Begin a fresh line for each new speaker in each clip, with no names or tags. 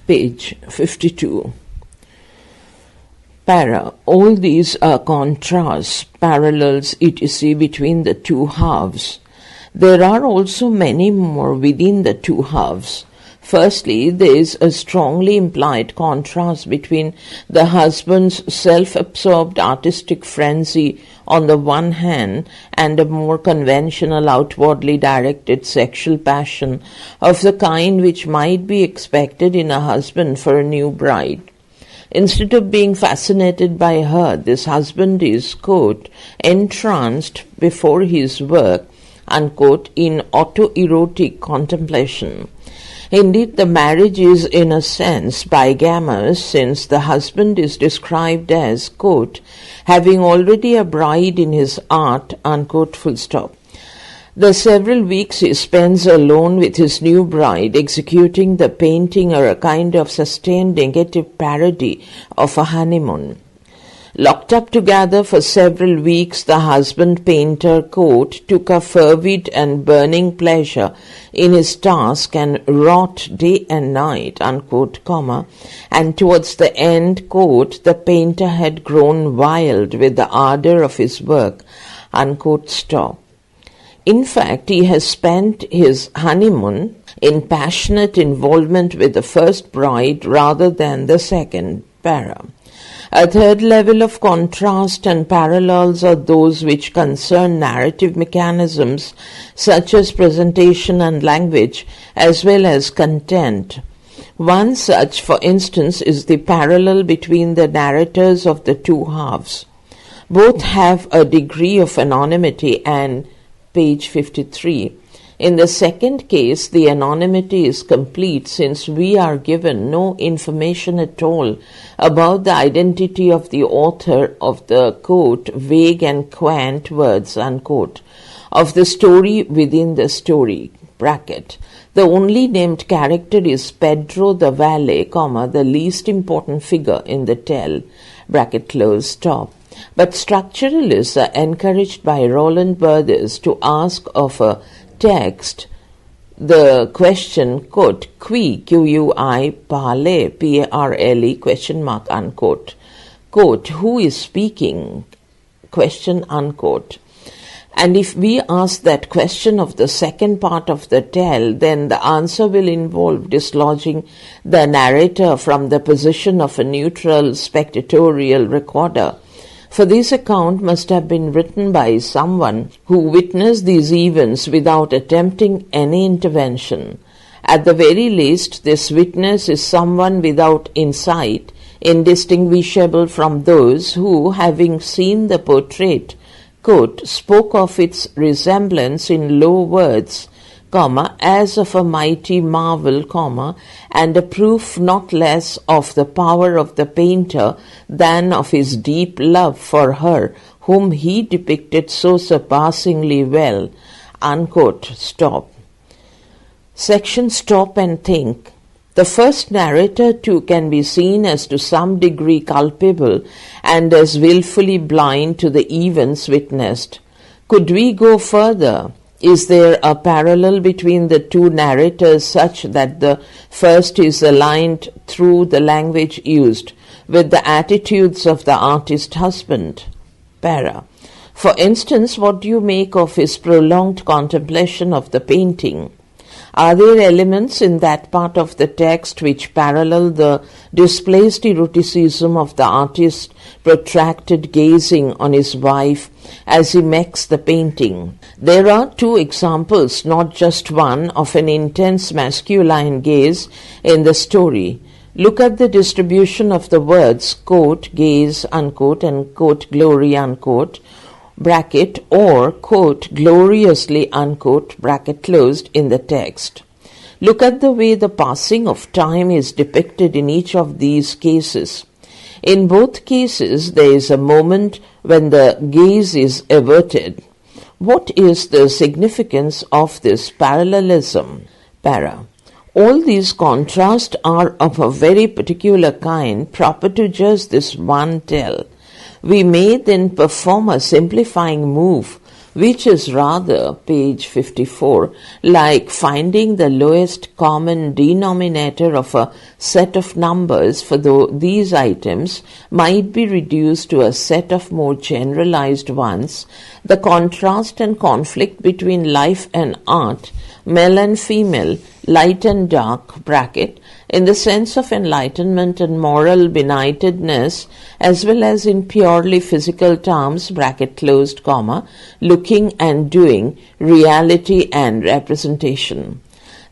Page 52. Para. All these are contrasts, parallels, etc. between the two halves. There are also many more within the two halves. Firstly, there is a strongly implied contrast between the husband's self-absorbed artistic frenzy on the one hand and a more conventional outwardly directed sexual passion of the kind which might be expected in a husband for a new bride. Instead of being fascinated by her, this husband is, quote, entranced before his work, unquote, in autoerotic contemplation. Indeed, the marriage is in a sense bigamous, since the husband is described as, quote, having already a bride in his art, unquote, full stop. The several weeks he spends alone with his new bride executing the painting are a kind of sustained negative parody of a honeymoon. Locked up together for several weeks, the husband-painter, quote, took a fervid and burning pleasure in his task and wrought day and night, unquote, comma, and towards the end, quote, the painter had grown wild with the ardor of his work, unquote, stop. In fact, he has spent his honeymoon in passionate involvement with the first bride rather than the second, para. A third level of contrast and parallels are those which concern narrative mechanisms such as presentation and language, as well as content. One such, for instance, is the parallel between the narrators of the two halves. Both have a degree of anonymity and page 53. In the second case, the anonymity is complete since we are given no information at all about the identity of the author of the, quote, vague and quaint words, unquote, of the story within the story, bracket. The only named character is Pedro the valet, comma, the least important figure in the tale, bracket close, stop. But structuralists are encouraged by Roland Barthes to ask of a text the question, quote, qui, Q-U-I, parle, P-A-R-L-E, question mark, unquote, quote, who is speaking, question, unquote. And if we ask that question of the second part of the tale, then the answer will involve dislodging the narrator from the position of a neutral spectatorial recorder. For this account must have been written by someone who witnessed these events without attempting any intervention. At the very least, this witness is someone without insight, indistinguishable from those who, having seen the portrait, quote, spoke of its resemblance in low words, comma, as of a mighty marvel, comma, and a proof not less of the power of the painter than of his deep love for her, whom he depicted so surpassingly well, unquote, stop. Section Stop and Think. The first narrator too can be seen as to some degree culpable and as willfully blind to the events witnessed. Could we go further? Is there a parallel between the two narrators such that the first is aligned through the language used with the attitudes of the artist husband? Para. For instance, what do you make of his prolonged contemplation of the painting? Are there elements in that part of the text which parallel the displaced eroticism of the artist's protracted gazing on his wife as he makes the painting? There are two examples, not just one, of an intense masculine gaze in the story. Look at the distribution of the words, quote, gaze, unquote, and, quote, glory, unquote, bracket, or, quote, gloriously, unquote, bracket closed in the text. Look at the way the passing of time is depicted in each of these cases. In both cases, there is a moment when the gaze is averted. What is the significance of this parallelism? Para. All these contrasts are of a very particular kind, proper to just this one tale. We may then perform a simplifying move which is rather, page 54, like finding the lowest common denominator of a set of numbers, for though these items might be reduced to a set of more generalized ones, the contrast and conflict between life and art, male and female, light and dark, bracket, in the sense of enlightenment and moral benightedness, as well as in purely physical terms, bracket closed, comma, looking and doing, reality and representation.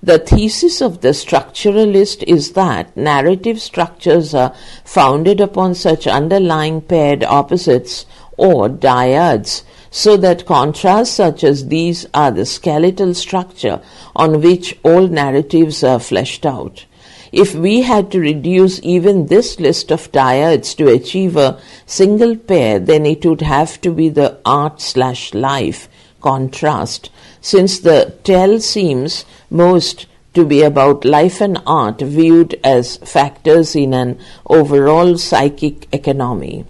The thesis of the structuralist is that narrative structures are founded upon such underlying paired opposites or dyads, so that contrasts such as these are the skeletal structure on which all narratives are fleshed out. If we had to reduce even this list of dyads to achieve a single pair, then it would have to be the art/life contrast, since the tell seems most to be about life and art viewed as factors in an overall psychic economy.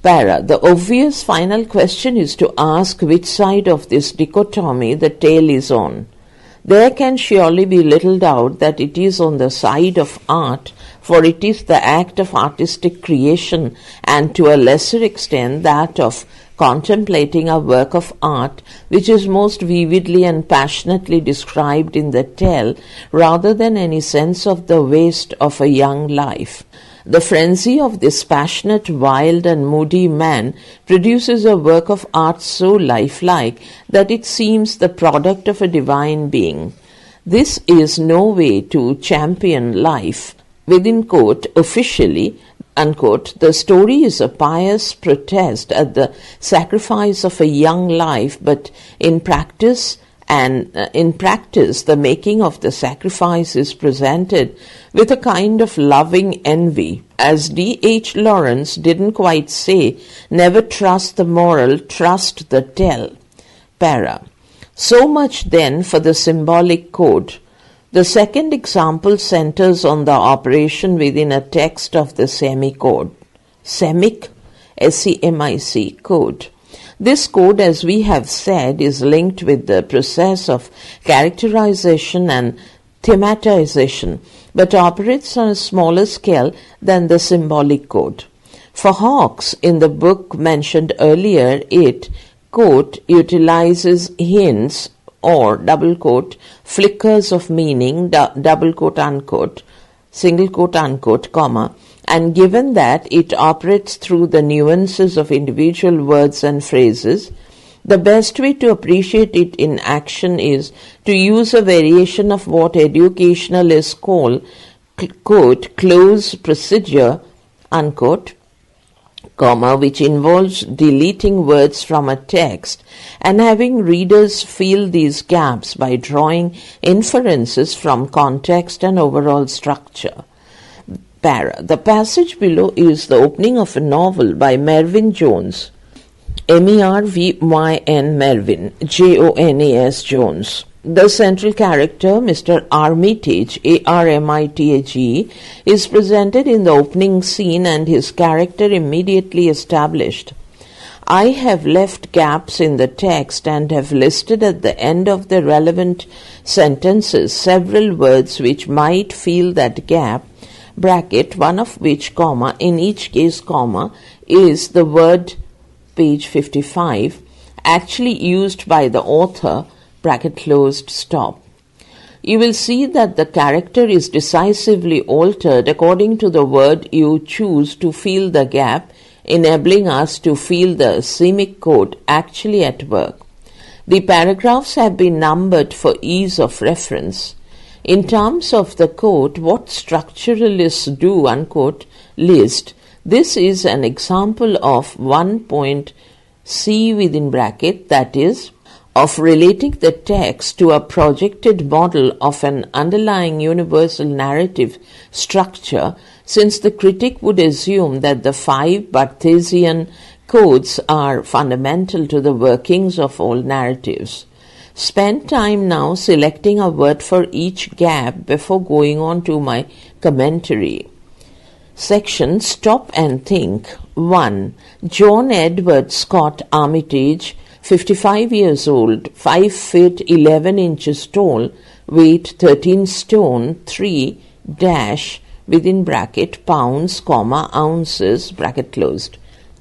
Para. The obvious final question is to ask which side of this dichotomy the tale is on. There can surely be little doubt that it is on the side of art, for it is the act of artistic creation, and to a lesser extent that of contemplating a work of art, which is most vividly and passionately described in the tale, rather than any sense of the waste of a young life. The frenzy of this passionate, wild and moody man produces a work of art so lifelike that it seems the product of a divine being. This is no way to champion life. Within quote, officially, unquote, the story is a pious protest at the sacrifice of a young life, but in practice, the making of the sacrifice is presented with a kind of loving envy. As D.H. Lawrence didn't quite say, never trust the moral, trust the tell. Para. So much then for the symbolic code. The second example centers on the operation within a text of the semicode. Semic, S-E-M-I-C, code. This code, as we have said, is linked with the process of characterization and thematization, but operates on a smaller scale than the symbolic code. For Hawkes, in the book mentioned earlier, it, quote, utilizes hints or, double quote, flickers of meaning, double quote, unquote, single quote, unquote, comma, and given that it operates through the nuances of individual words and phrases, the best way to appreciate it in action is to use a variation of what educationalists call, quote, close procedure, unquote, comma, which involves deleting words from a text and having readers fill these gaps by drawing inferences from context and overall structure. Para. The passage below is the opening of a novel by Mervyn Jones, M-E-R-V-Y-N Mervyn, J-O-N-A-S Jones. The central character, Mr. Armitage, A-R-M-I-T-H-E, is presented in the opening scene and his character immediately established. I have left gaps in the text and have listed at the end of the relevant sentences several words which might fill that gap, bracket, one of which, comma, in each case, comma, is the word, page 55, actually used by the author, bracket closed, stop. You will see that the character is decisively altered according to the word you choose to fill the gap, enabling us to feel the semic code actually at work. The paragraphs have been numbered for ease of reference. In terms of the quote, what structuralists do, unquote, list, this is an example of 1.C within bracket, that is, of relating the text to a projected model of an underlying universal narrative structure, since the critic would assume that the 5 Barthesian codes are fundamental to the workings of all narratives. Spend time now selecting a word for each gap before going on to my commentary. Section Stop and Think. 1. John Edward Scott Armitage, 55 years old, 5 feet 11 inches tall, weight 13 stone 3 dash within bracket pounds, comma, ounces, bracket closed.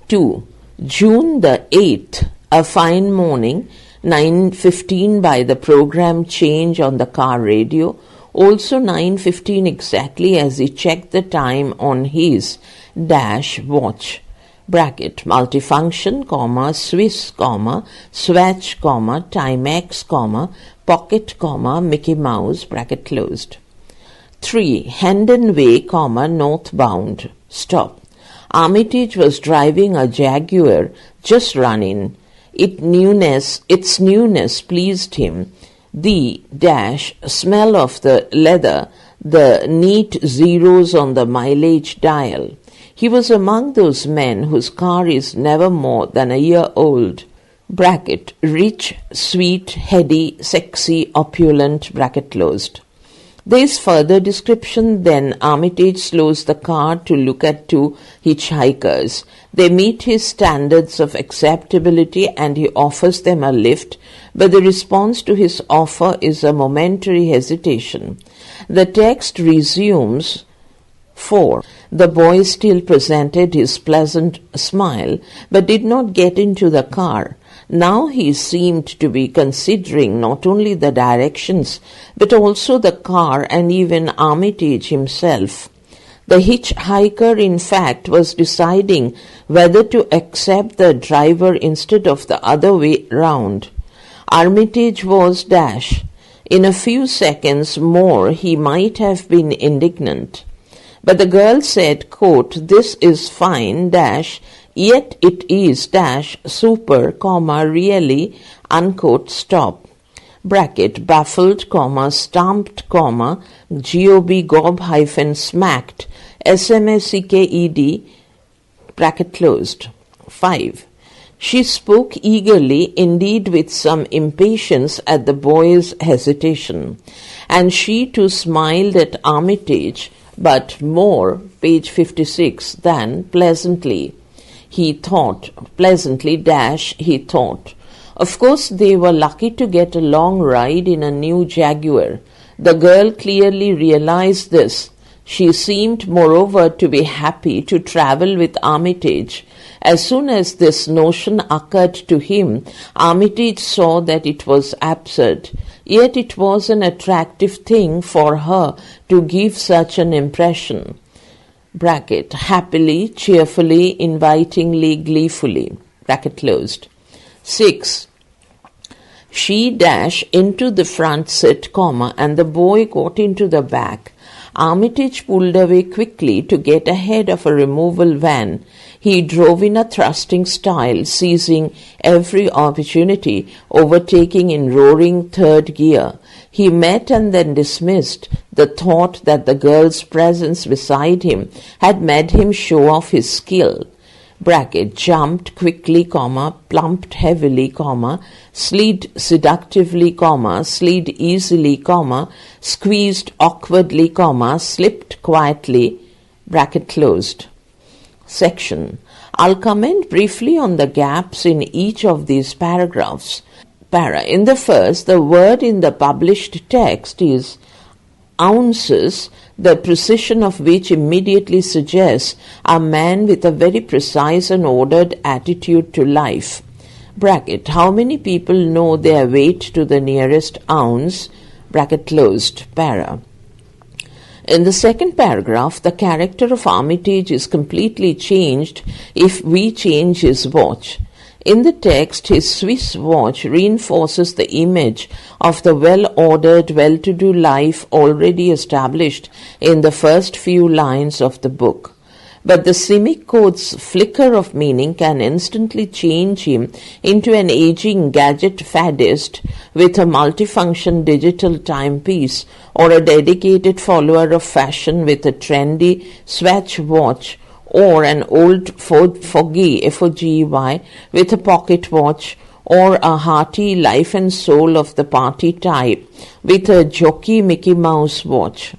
2. June the 8th, a fine morning, 9:15 by the program change on the car radio, also 9:15 exactly as he checked the time on his dash watch, bracket, multifunction, comma, Swiss, comma, Swatch, comma, Timex, comma, pocket, comma, Mickey Mouse, bracket closed. 3. Hendon Way, comma, northbound, stop. Armitage was driving a Jaguar, just running. Its newness pleased him. The dash smell of the leather, the neat zeros on the mileage dial. He was among those men whose car is never more than a year old. Bracket, rich, sweet, heady, sexy, opulent, bracket closed. There is further description. Then Armitage slows the car to look at 2 hitchhikers. They meet his standards of acceptability and he offers them a lift, but the response to his offer is a momentary hesitation. The text resumes. 4. The boy still presented his pleasant smile, but did not get into the car. Now he seemed to be considering not only the directions, but also the car and even Armitage himself. The hitchhiker, in fact, was deciding whether to accept the driver instead of the other way round. Armitage was dash. In a few seconds more he might have been indignant. But the girl said, quote, "This is fine, dash, yet it is, dash, super, comma, really, unquote, stop." Bracket, baffled, comma, stamped, comma, gob hyphen smacked, smsked, bracket closed. 5. She spoke eagerly, indeed with some impatience at the boy's hesitation, and she too smiled at Armitage, but more, page 56, than pleasantly. He thought, pleasantly dash, he thought. Of course they were lucky to get a long ride in a new Jaguar. The girl clearly realized this. She seemed moreover to be happy to travel with Armitage. As soon as this notion occurred to him, Armitage saw that it was absurd. Yet it was an attractive thing for her to give such an impression. Bracket, happily, cheerfully, invitingly, gleefully, bracket closed. 6. She dashed into the front seat, comma, and the boy got into the back. Armitage pulled away quickly to get ahead of a removal van. He drove in a thrusting style, seizing every opportunity, overtaking in roaring third gear. He met and then dismissed the thought that the girl's presence beside him had made him show off his skill. Bracket, jumped quickly, comma, plumped heavily, comma, slid seductively, comma, slid easily, comma, squeezed awkwardly, comma, slipped quietly, bracket closed. Section. I'll comment briefly on the gaps in each of these paragraphs. In the first, the word in the published text is ounces, the precision of which immediately suggests a man with a very precise and ordered attitude to life. Bracket, how many people know their weight to the nearest ounce, bracket closed, para. In the second paragraph, the character of Armitage is completely changed if we change his watch. In the text, his Swiss watch reinforces the image of the well-ordered, well-to-do life already established in the first few lines of the book. But the Semicolon's flicker of meaning can instantly change him into an aging gadget faddist with a multifunction digital timepiece, or a dedicated follower of fashion with a trendy Swatch watch, or an old foggy, F-O-G-Y, with a pocket watch, or a hearty life and soul of the party type with a jockey Mickey Mouse watch.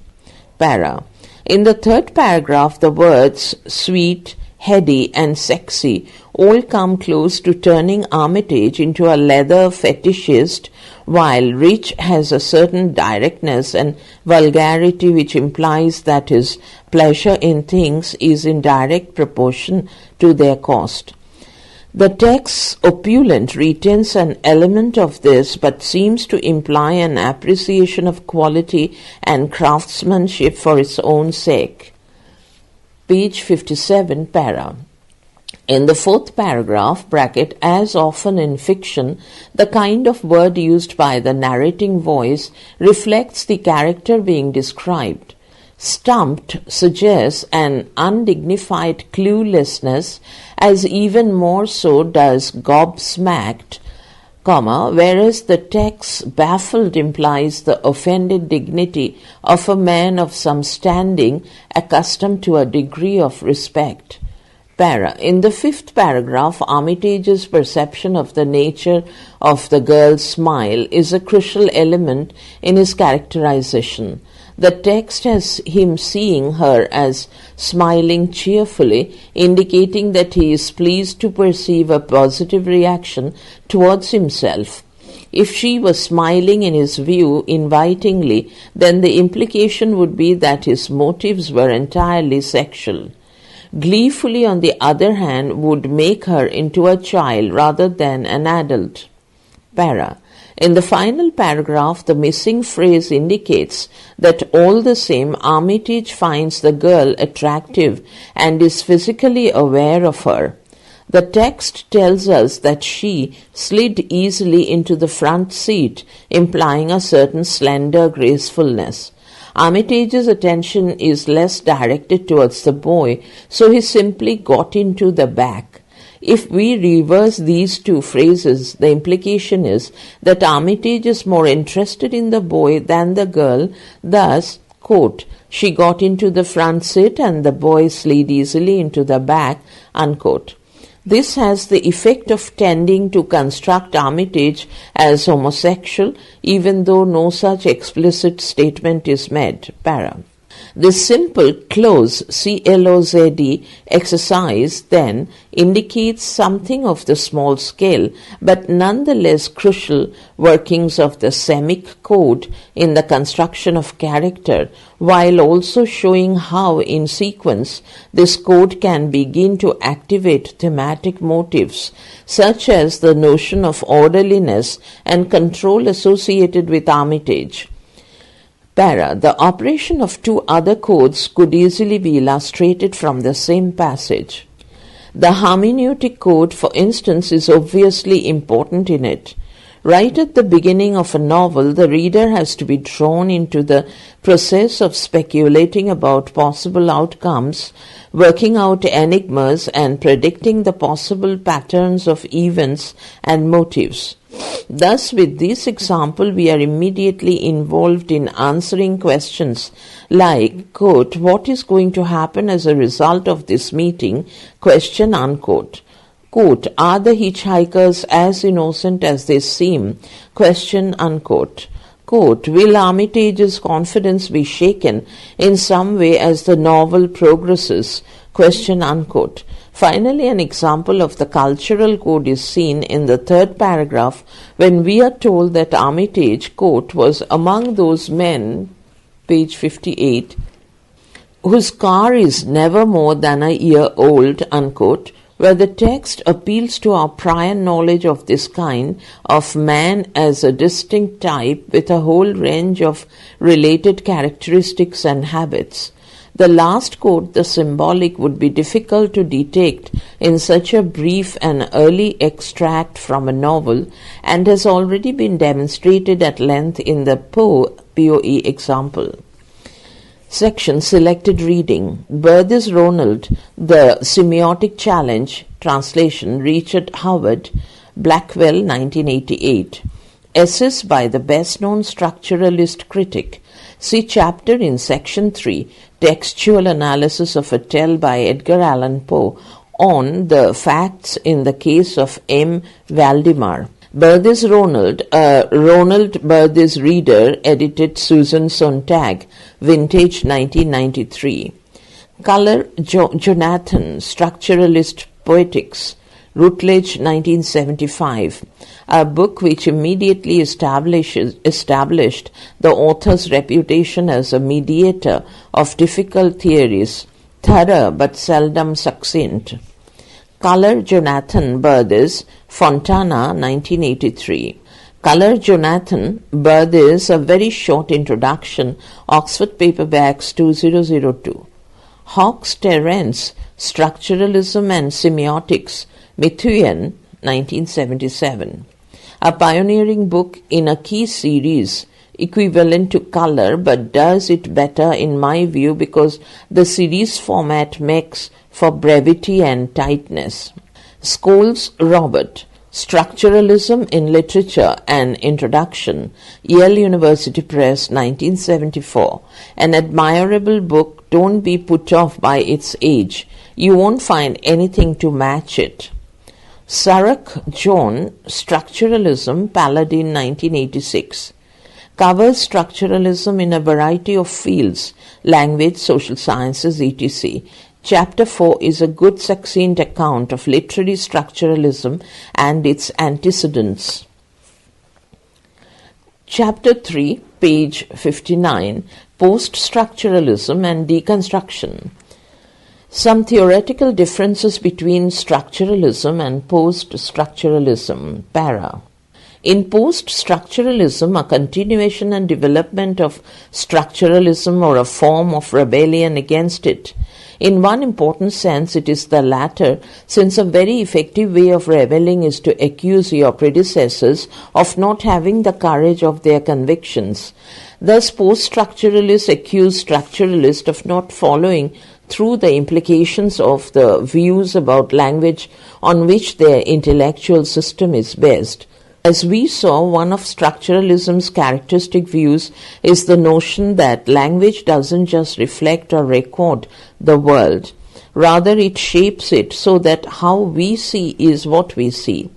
Para. In the third paragraph, the words sweet, heady, and sexy all come close to turning Armitage into a leather fetishist, while Rich has a certain directness and vulgarity which implies that his pleasure in things is in direct proportion to their cost. The text opulent retains an element of this, but seems to imply an appreciation of quality and craftsmanship for its own sake. Page 57, para. In the fourth paragraph, bracket, as often in fiction, the kind of word used by the narrating voice reflects the character being described. Stumped suggests an undignified cluelessness, as even more so does gobsmacked, whereas the text baffled implies the offended dignity of a man of some standing accustomed to a degree of respect. Para. In the fifth paragraph, Armitage's perception of the nature of the girl's smile is a crucial element in his characterization. The text has him seeing her as smiling cheerfully, indicating that he is pleased to perceive a positive reaction towards himself. If she was smiling in his view invitingly, then the implication would be that his motives were entirely sexual. Gleefully, on the other hand, would make her into a child rather than an adult. Para. In the final paragraph, the missing phrase indicates that all the same Armitage finds the girl attractive and is physically aware of her. The text tells us that she slid easily into the front seat, implying a certain slender gracefulness. Armitage's attention is less directed towards the boy, so he simply got into the back. If we reverse these two phrases, the implication is that Armitage is more interested in the boy than the girl, thus, quote, she got into the front seat and the boy slid easily into the back, unquote. This has the effect of tending to construct Armitage as homosexual, even though no such explicit statement is made. Para. This simple close CLOZD exercise then indicates something of the small scale but nonetheless crucial workings of the semic code in the construction of character, while also showing how in sequence this code can begin to activate thematic motives such as the notion of orderliness and control associated with Armitage. Para. The operation of two other codes could easily be illustrated from the same passage. The hermeneutic code, for instance, is obviously important in it. Right at the beginning of a novel, the reader has to be drawn into the process of speculating about possible outcomes, working out enigmas, and predicting the possible patterns of events and motives. Thus, with this example, we are immediately involved in answering questions like, quote, what is going to happen as a result of this meeting, question, unquote. Quote, are the hitchhikers as innocent as they seem, question, unquote. Quote, will Armitage's confidence be shaken in some way as the novel progresses, question, unquote. Finally, an example of the cultural code is seen in the third paragraph when we are told that Armitage, quote, was among those men, page 58, whose car is never more than a year old, unquote, where the text appeals to our prior knowledge of this kind of man as a distinct type with a whole range of related characteristics and habits. The last quote, the symbolic, would be difficult to detect in such a brief and early extract from a novel and has already been demonstrated at length in the POE example. Section Selected Reading. Berthis Ronald, The Semiotic Challenge, translation Richard Howard, Blackwell, 1988. Essays by the best-known structuralist critic. See chapter in Section 3, Textual Analysis of a Tale by Edgar Allan Poe, on the facts in the case of M. Valdemar. Berthis Ronald, a Ronald Berthis reader, edited Susan Sontag, Vintage 1993. Color Jonathan, Structuralist Poetics, Routledge, 1975, a book which immediately established the author's reputation as a mediator of difficult theories, thorough but seldom succinct. Color, Jonathan Berthis, Fontana, 1983. Color, Jonathan Berthis, a very short introduction, Oxford Paperbacks, 2002. Hawkes, Terence, Structuralism and Semiotics, Mithuen, 1977. A pioneering book in a key series equivalent to Color, but does it better in my view because the series format makes for brevity and tightness. Scholes, Robert, Structuralism in Literature, an Introduction, Yale University Press, 1974. An admirable book, don't be put off by its age. You won't find anything to match it. Sarak, John, Structuralism, Paladin, 1986. Covers structuralism in a variety of fields, language, social sciences, etc. Chapter 4 is a good succinct account of literary structuralism and its antecedents. Chapter 3, page 59, Post-structuralism and Deconstruction. Some theoretical differences between structuralism and post-structuralism. Para. In post-structuralism, a continuation and development of structuralism or a form of rebellion against it. In one important sense, it is the latter, since a very effective way of rebelling is to accuse your predecessors of not having the courage of their convictions. Thus, post-structuralists accuse structuralists of not following through the implications of the views about language on which their intellectual system is based. As we saw, one of structuralism's characteristic views is the notion that language doesn't just reflect or record the world. Rather, it shapes it so that how we see is what we see.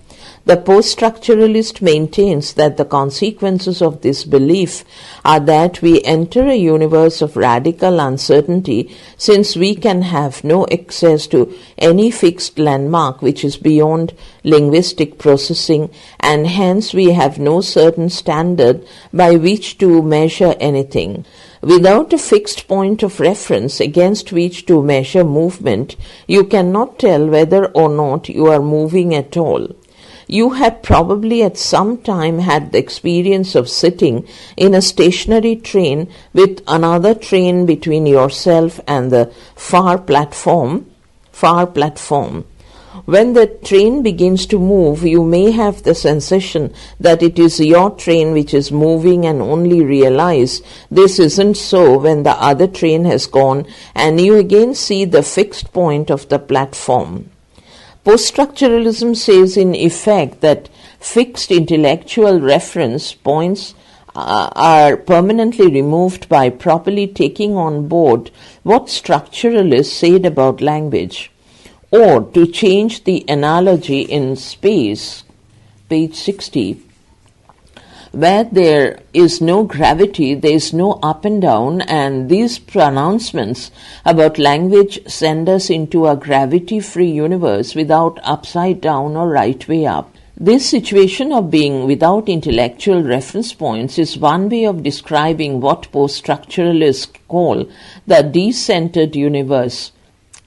The post-structuralist maintains that the consequences of this belief are that we enter a universe of radical uncertainty, since we can have no access to any fixed landmark which is beyond linguistic processing, and hence we have no certain standard by which to measure anything. Without a fixed point of reference against which to measure movement, you cannot tell whether or not you are moving at all. You have probably at some time had the experience of sitting in a stationary train with another train between yourself and the far platform. When the train begins to move, you may have the sensation that it is your train which is moving and only realize this isn't so when the other train has gone and you again see the fixed point of the platform. Post-structuralism says in effect that fixed intellectual reference points are permanently removed by properly taking on board what structuralists said about language. Or, to change the analogy in space, page 60, where there is no gravity, there is no up and down, and these pronouncements about language send us into a gravity-free universe without upside down or right way up. This situation of being without intellectual reference points is one way of describing what post-structuralists call the decentered universe,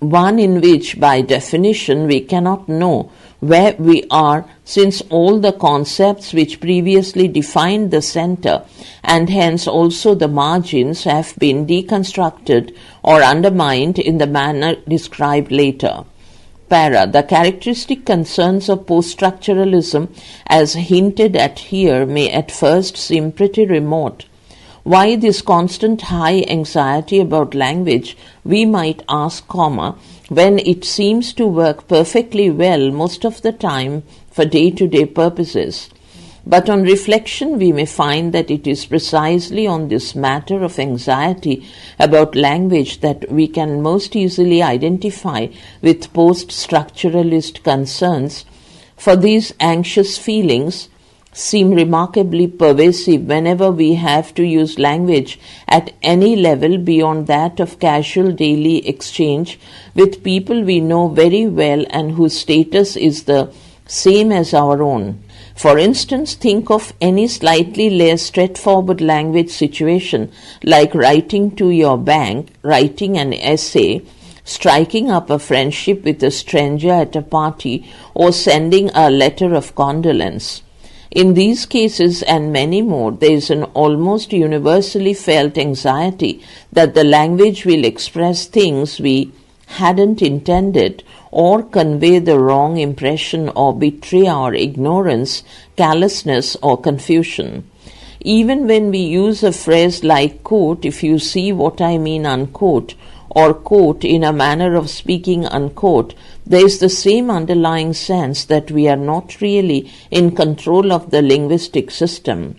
one in which, by definition, we cannot know where we are, since all the concepts which previously defined the center and hence also the margins have been deconstructed or undermined in the manner described later. Para. The characteristic concerns of post-structuralism as hinted at here may at first seem pretty remote. Why this constant high anxiety about language, we might ask, when it seems to work perfectly well most of the time for day-to-day purposes. But on reflection we may find that it is precisely on this matter of anxiety about language that we can most easily identify with post-structuralist concerns, for these anxious feelings seem remarkably pervasive whenever we have to use language at any level beyond that of casual daily exchange with people we know very well and whose status is the same as our own. For instance, think of any slightly less straightforward language situation like writing to your bank, writing an essay, striking up a friendship with a stranger at a party, or sending a letter of condolence. In these cases and many more, there is an almost universally felt anxiety that the language will express things we hadn't intended or convey the wrong impression or betray our ignorance, callousness, or confusion. Even when we use a phrase like quote, if you see what I mean, unquote, or quote in a manner of speaking, unquote, there is the same underlying sense that we are not really in control of the linguistic system.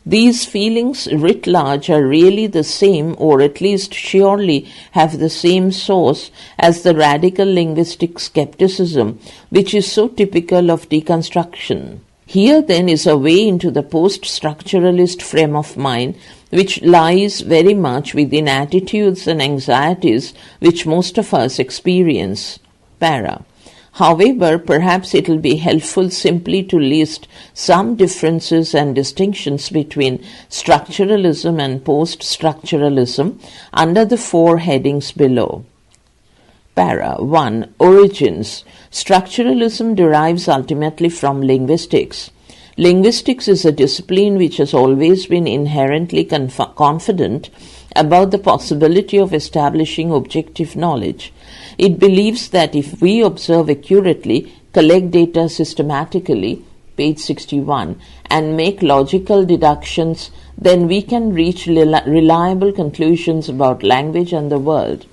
These feelings writ large are really the same, or at least surely have the same source as the radical linguistic skepticism, which is so typical of deconstruction. Here then is a way into the post-structuralist frame of mind, which lies very much within attitudes and anxieties which most of us experience. Para. However, perhaps it will be helpful simply to list some differences and distinctions between structuralism and post-structuralism under the 4 headings below. Para. 1. Origins. Structuralism derives ultimately from linguistics. Linguistics is a discipline which has always been inherently confident about the possibility of establishing objective knowledge. It believes that if we observe accurately, collect data systematically, page 61, and make logical deductions, then we can reach reliable conclusions about language and the world.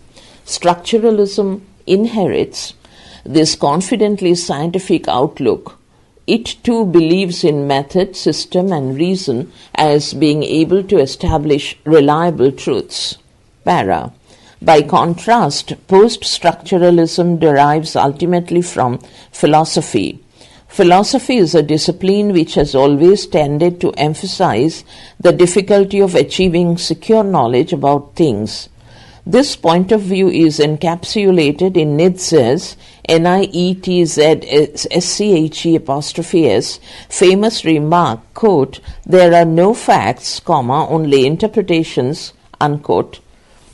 Structuralism inherits this confidently scientific outlook. It too believes in method, system, and reason as being able to establish reliable truths. Para. By contrast, post-structuralism derives ultimately from philosophy. Philosophy is a discipline which has always tended to emphasize the difficulty of achieving secure knowledge about things. This point of view is encapsulated in Nietzsche's Nietzsche', famous remark, quote, "There are no facts, only interpretations," unquote.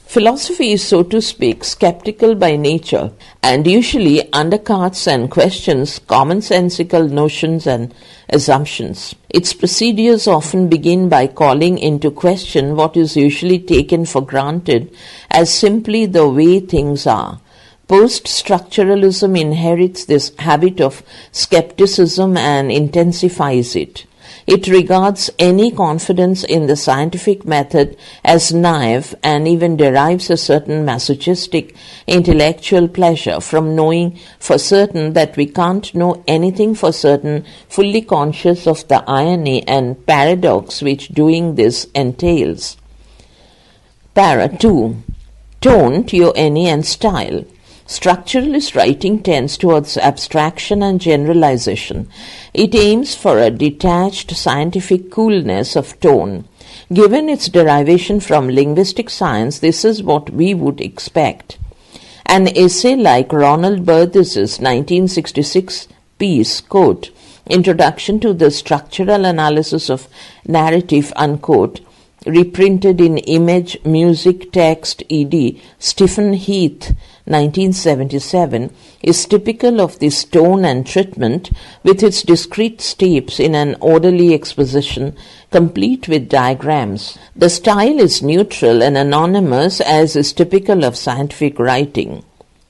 Philosophy is, so to speak, skeptical by nature and usually undercuts and questions commonsensical notions and assumptions. Its procedures often begin by calling into question what is usually taken for granted as simply the way things are. Post-structuralism inherits this habit of skepticism and intensifies it. It regards any confidence in the scientific method as naive and even derives a certain masochistic intellectual pleasure from knowing for certain that we can't know anything for certain, fully conscious of the irony and paradox which doing this entails. Para 2. Tone, T-O-N-E, and style. Structuralist writing tends towards abstraction and generalization. It aims for a detached scientific coolness of tone. Given its derivation from linguistic science, this is what we would expect. An essay like Ronald Burthes's 1966 piece, quote, "Introduction to the Structural Analysis of Narrative," unquote, reprinted in Image, Music, Text, ed. Stephen Heath, 1977, is typical of this tone and treatment with its discrete steps in an orderly exposition, complete with diagrams. The style is neutral and anonymous, as is typical of scientific writing.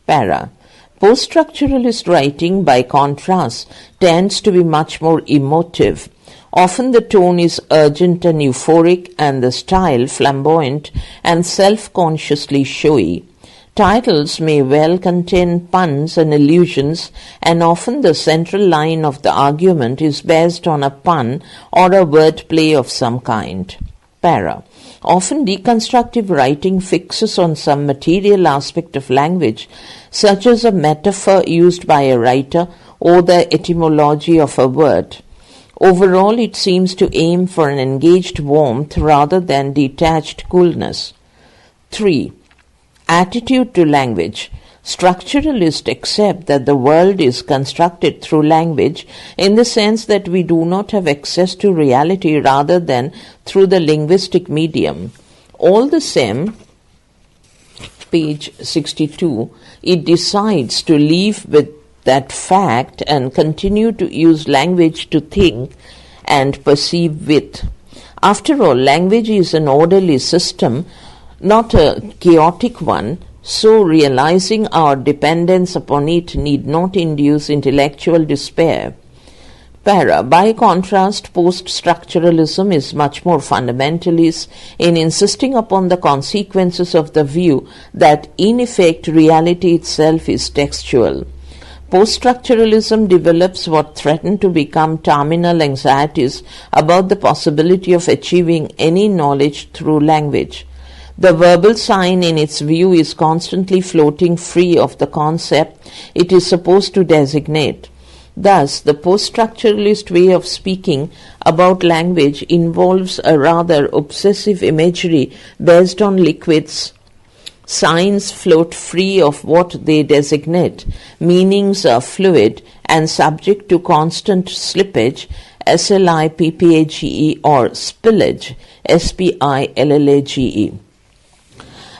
Para. Post-structuralist writing, by contrast, tends to be much more emotive. Often the tone is urgent and euphoric, and the style flamboyant and self-consciously showy. Titles may well contain puns and allusions, and often the central line of the argument is based on a pun or a wordplay of some kind. Para. Often deconstructive writing fixes on some material aspect of language, such as a metaphor used by a writer or the etymology of a word. Overall, it seems to aim for an engaged warmth rather than detached coolness. 3. Attitude to language. Structuralists accept that the world is constructed through language in the sense that we do not have access to reality rather than through the linguistic medium. All the same, page 62, it decides to live with that fact and continue to use language to think and perceive with. After all, language is an orderly system, not a chaotic one, so realizing our dependence upon it need not induce intellectual despair. Para. By contrast, post-structuralism is much more fundamentalist in insisting upon the consequences of the view that in effect reality itself is textual. Post-structuralism develops what threaten to become terminal anxieties about the possibility of achieving any knowledge through language. The verbal sign in its view is constantly floating free of the concept it is supposed to designate. Thus, the post-structuralist way of speaking about language involves a rather obsessive imagery based on liquids. Signs float free of what they designate. Meanings are fluid and subject to constant slippage, SLIPPAGE, or spillage, SPILLAGE.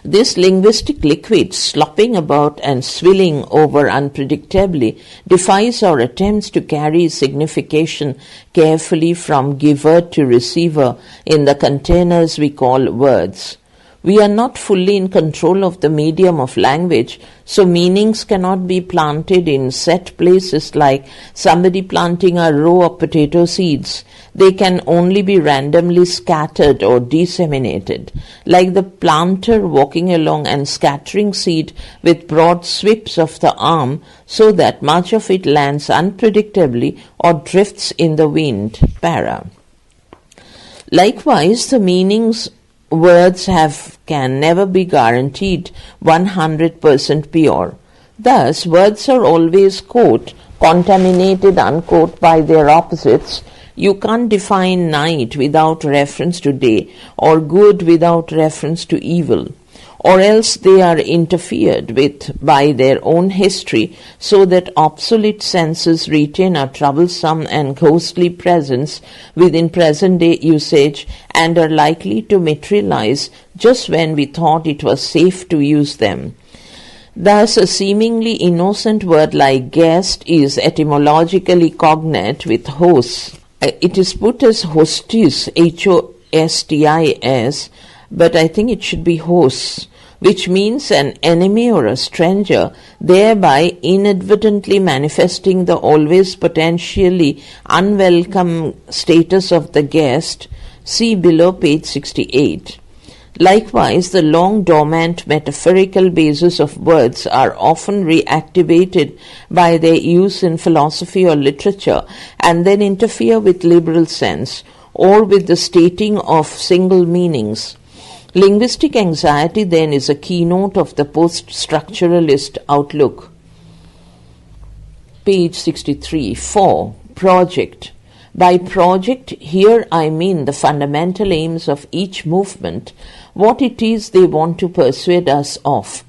This linguistic liquid slopping about and swilling over unpredictably defies our attempts to carry signification carefully from giver to receiver in the containers we call words. We are not fully in control of the medium of language, so meanings cannot be planted in set places like somebody planting a row of potato seeds. They can only be randomly scattered or disseminated, like the planter walking along and scattering seed with broad sweeps of the arm so that much of it lands unpredictably or drifts in the wind. Para. Likewise, the meanings words have can never be guaranteed 100% pure. Thus, words are always, quote, contaminated, unquote, by their opposites. You can't define night without reference to day, or good without reference to evil, or else they are interfered with by their own history, so that obsolete senses retain a troublesome and ghostly presence within present-day usage and are likely to materialize just when we thought it was safe to use them. Thus, a seemingly innocent word like guest is etymologically cognate with host. It is put as hostis, Hostis, but I think it should be hosts, which means an enemy or a stranger, thereby inadvertently manifesting the always potentially unwelcome status of the guest. See below page 68. Likewise, the long dormant metaphorical bases of words are often reactivated by their use in philosophy or literature and then interfere with liberal sense or with the stating of single meanings. Linguistic anxiety then is a keynote of the post-structuralist outlook. Page 63. 4. Project. By project, here I mean the fundamental aims of each movement, what it is they want to persuade us of.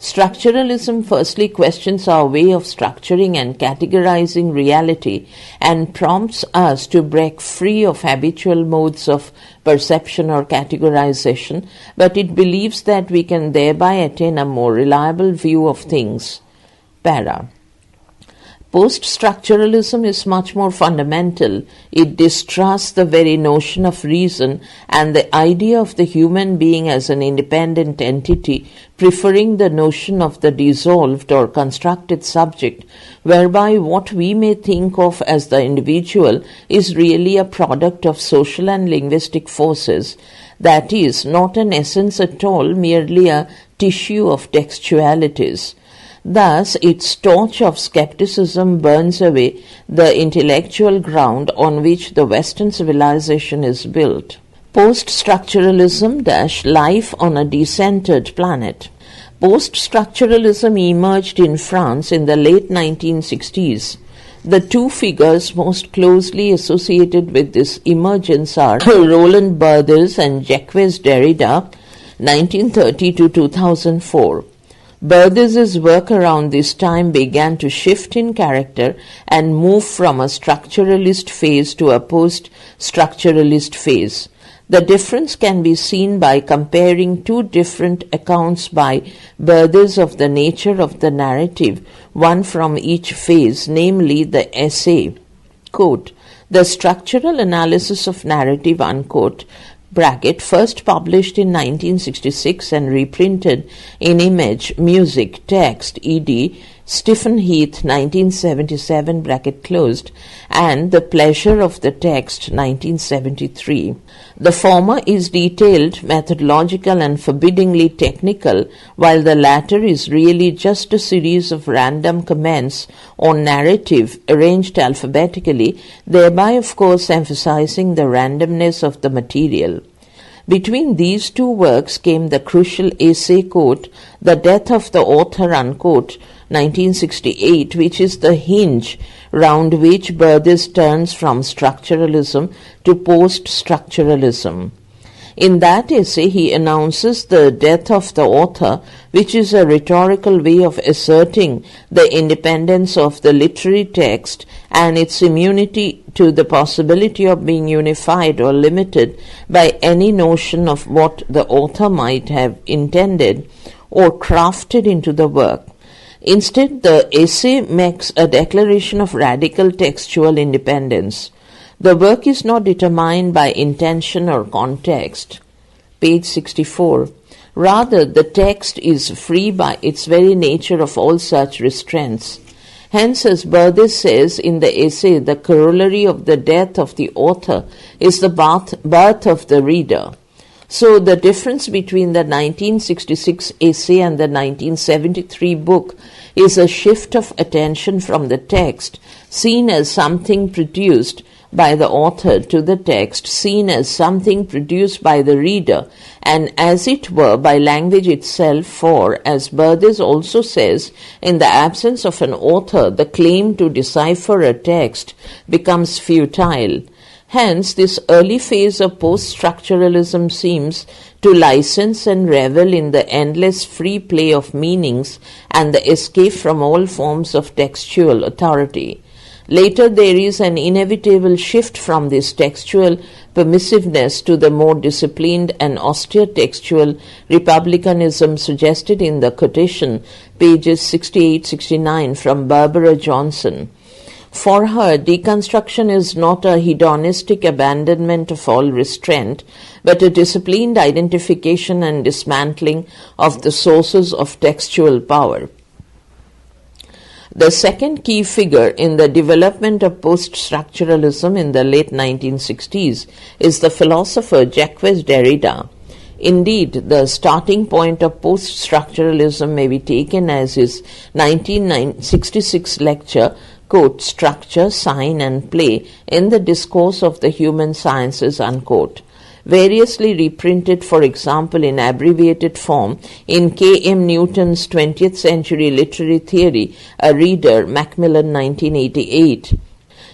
Structuralism firstly questions our way of structuring and categorizing reality and prompts us to break free of habitual modes of perception or categorization, but it believes that we can thereby attain a more reliable view of things. Para. Post-structuralism is much more fundamental. It distrusts the very notion of reason and the idea of the human being as an independent entity, preferring the notion of the dissolved or constructed subject, whereby what we may think of as the individual is really a product of social and linguistic forces, that is, not an essence at all, merely a tissue of textualities. Thus, its torch of skepticism burns away the intellectual ground on which the Western civilization is built. Post-structuralism - life on a decentered planet. Post-structuralism emerged in France in the late 1960s. The two figures most closely associated with this emergence are Roland Barthes and Jacques Derrida, 1930 to 2004. Barthes's work around this time began to shift in character and move from a structuralist phase to a post-structuralist phase. The difference can be seen by comparing two different accounts by Barthes of the nature of the narrative, one from each phase, namely the essay, quote, "The Structural Analysis of Narrative," unquote, bracket, first published in 1966 and reprinted in Image, Music, Text, ed. Stephen Heath, 1977, bracket closed, and The Pleasure of the Text, 1973. The former is detailed, methodological, and forbiddingly technical, while the latter is really just a series of random comments on narrative arranged alphabetically, thereby, of course, emphasizing the randomness of the material. Between these two works came the crucial essay, quote, "The Death of the Author," unquote, 1968, which is the hinge round which Barthes turns from structuralism to post-structuralism. In that essay, he announces the death of the author, which is a rhetorical way of asserting the independence of the literary text and its immunity to the possibility of being unified or limited by any notion of what the author might have intended or crafted into the work. Instead, the essay makes a declaration of radical textual independence. The work is not determined by intention or context. Page 64. Rather, the text is free by its very nature of all such restraints. Hence, as Barthes says in the essay, the corollary of the death of the author is the birth of the reader. So the difference between the 1966 essay and the 1973 book is a shift of attention from the text, seen as something produced by the author, to the text, seen as something produced by the reader, and as it were by language itself, for, as Barthes also says, in the absence of an author, the claim to decipher a text becomes futile. Hence, this early phase of post-structuralism seems to license and revel in the endless free play of meanings and the escape from all forms of textual authority. Later, there is an inevitable shift from this textual permissiveness to the more disciplined and austere textual republicanism suggested in the quotation, pages 68-69, from Barbara Johnson. For her, deconstruction is not a hedonistic abandonment of all restraint, but a disciplined identification and dismantling of the sources of textual power. The second key figure in the development of post-structuralism in the late 1960s is the philosopher Jacques Derrida. Indeed, the starting point of post-structuralism may be taken as his 1966 lecture, quote, "Structure, Sign and Play in the Discourse of the Human Sciences," unquote, variously reprinted, for example, in abbreviated form in K. M. Newton's 20th Century Literary Theory, a Reader, Macmillan, 1988.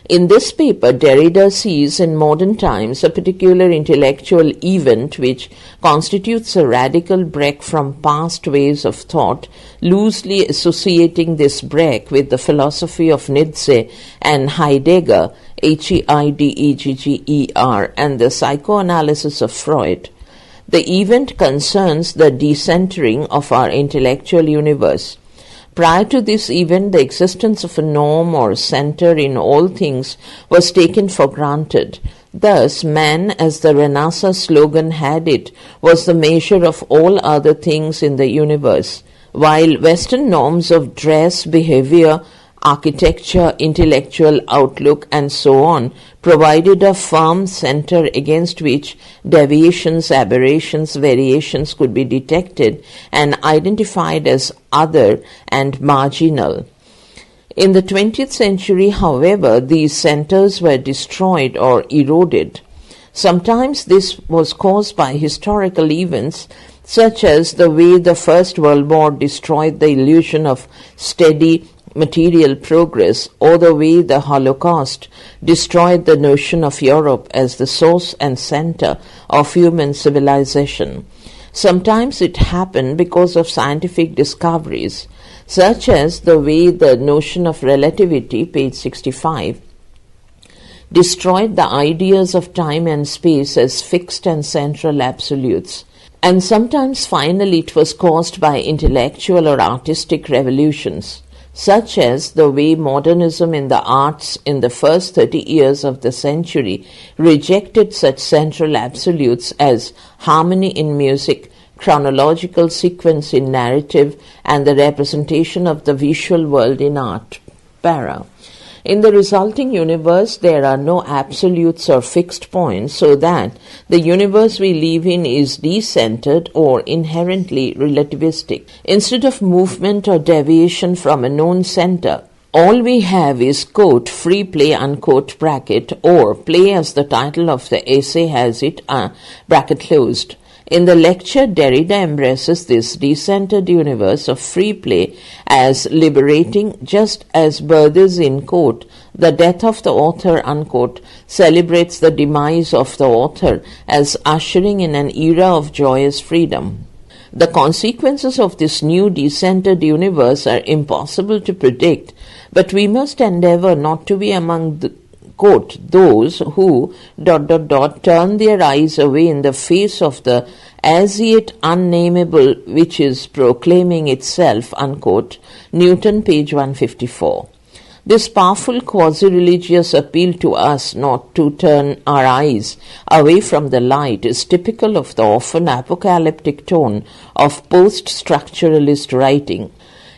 In this paper, Derrida sees in modern times a particular intellectual event which constitutes a radical break from past ways of thought, loosely associating this break with the philosophy of Nietzsche and Heidegger, Heidegger, and the psychoanalysis of Freud. The event concerns the decentering of our intellectual universe. Prior to this event, the existence of a norm or center in all things was taken for granted. Thus, man, as the Renaissance slogan had it, was the measure of all other things in the universe, while Western norms of dress, behavior, architecture, intellectual outlook, and so on provided a firm center against which deviations, aberrations, variations could be detected and identified as other and marginal. In the 20th century, however, these centers were destroyed or eroded. Sometimes this was caused by historical events such as the way the First World War destroyed the illusion of steady material progress, or the way the Holocaust destroyed the notion of Europe as the source and center of human civilization. Sometimes it happened because of scientific discoveries, such as the way the notion of relativity, page 65, destroyed the ideas of time and space as fixed and central absolutes. And sometimes finally it was caused by intellectual or artistic revolutions, such as the way modernism in the arts in the first 30 years of the century rejected such central absolutes as harmony in music, chronological sequence in narrative, and the representation of the visual world in art. Para. In the resulting universe, there are no absolutes or fixed points, so that the universe we live in is decentered or inherently relativistic. Instead of movement or deviation from a known center, all we have is, quote, free play, unquote, bracket, or play as the title of the essay has it, bracket closed. In the lecture, Derrida embraces this decentered universe of free play as liberating, just as Berthes in, quote, the death of the author, unquote, celebrates the demise of the author as ushering in an era of joyous freedom. The consequences of this new decentered universe are impossible to predict, but we must endeavor not to be among the quote, those who, turn their eyes away in the face of the as yet unnameable which is proclaiming itself, unquote, Newton, page 154. This powerful quasi-religious appeal to us not to turn our eyes away from the light is typical of the often apocalyptic tone of post-structuralist writing.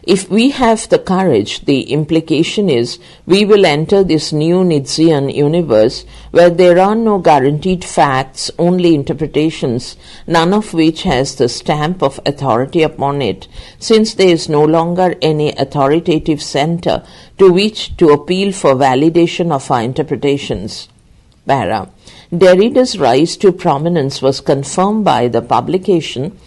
If we have the courage, the implication is we will enter this new Nietzschean universe where there are no guaranteed facts, only interpretations, none of which has the stamp of authority upon it, since there is no longer any authoritative center to which to appeal for validation of our interpretations. Para. Derrida's rise to prominence was confirmed by the publication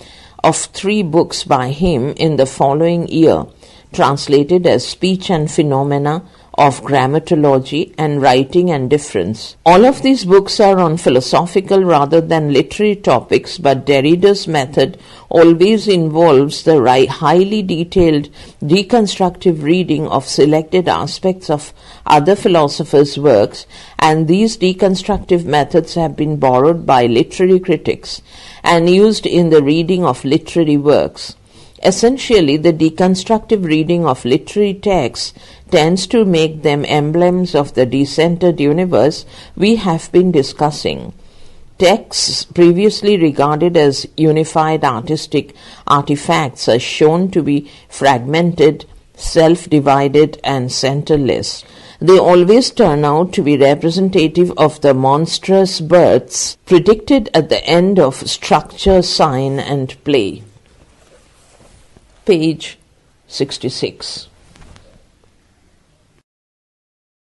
of 3 books by him in the following year, translated as Speech and Phenomena of Grammatology and Writing and Difference. All of these books are on philosophical rather than literary topics, but Derrida's method always involves the highly detailed deconstructive reading of selected aspects of other philosophers' works, and these deconstructive methods have been borrowed by literary critics and used in the reading of literary works. Essentially, the deconstructive reading of literary texts tends to make them emblems of the decentered universe we have been discussing. Texts previously regarded as unified artistic artifacts are shown to be fragmented, self-divided, and centerless. They always turn out to be representative of the monstrous births predicted at the end of structure, sign, and play. Page 66.